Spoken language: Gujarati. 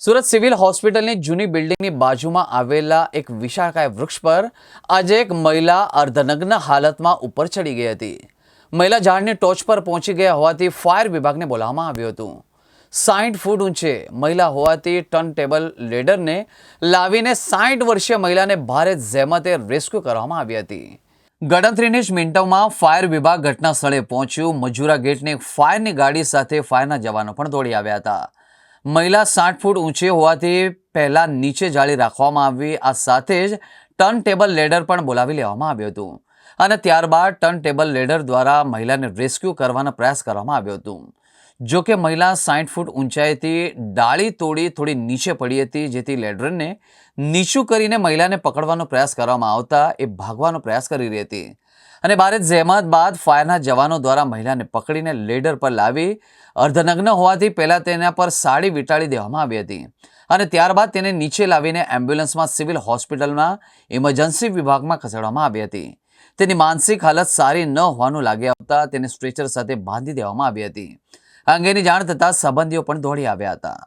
સુરત સિવિલ હોસ્પિટલની જૂની બિલ્ડિંગની બાજુમાં આવેલા એક વિશાળકાય વૃક્ષ પર આજે એક મહિલા અર્ધનગ્ન હાલતમાં ઉપર ચડી ગઈ હતી. મહિલા ઝાડની ટોચ પર પહોંચી ગયા હોવાથી ફાયર વિભાગને બોલાવવામાં આવ્યું હતું. 60 ફૂટ ઊંચે મહિલા હોવાથી ટર્ન ટેબલ લેડરને લાવીને 60 વર્ષીય મહિલાને ભારે જહેમતે રેસ્ક્યુ કરવામાં આવી હતી. ગણતરીની જ મિનિટોમાં ફાયર વિભાગ ઘટના સ્થળે પહોંચ્યું. મજૂરા ગેટની ફાયરની ગાડી સાથે ફાયરના જવાનો પણ દોડી આવ્યા હતા. મહિલા 60 ફૂટ ઊંચી હોવાથી પહેલા નીચે જાળી રાખવામાં આવી. આ સાથે જ ટર્ન ટેબલ લેડર પણ બોલાવી લેવામાં આવ્યું હતું અને ત્યારબાદ ટર્ન ટેબલ લેડર દ્વારા મહિલાને રેસ્ક્યુ કરવાનો પ્રયાસ કરવામાં આવ્યો હતો. જો કે મહિલા 60 ફૂટ ઊંચાઈથી ડાળી તોડી થોડી નીચે પડી હતી, જેથી લેડરને નીચું કરીને મહિલાને પકડવાનો પ્રયાસ કરવામાં આવતા એ ભાગવાનો પ્રયાસ કરી રહી હતી અને ભારે જહેમત બાદ ફાયરના જવાનો દ્વારા મહિલાને પકડીને લેડર પર લાવી અર્ધનગ્ન હોવાથી પહેલા તેના પર સાડી વીંટાળી દેવામાં આવી હતી અને ત્યારબાદ તેને નીચે લાવીને એમ્બ્યુલન્સમાં સિવિલ હોસ્પિટલમાં ઇમરજન્સી વિભાગમાં ખસેડવામાં આવી હતી. તેની માનસિક હાલત સારી ન હોવાનું લાગી આવતા તેને સ્ટ્રેચર સાથે બાંધી દેવામાં આવી હતી. આ અંગેની જાણ થતાં સંબંધીઓ પણ દોડી આવ્યા હતા.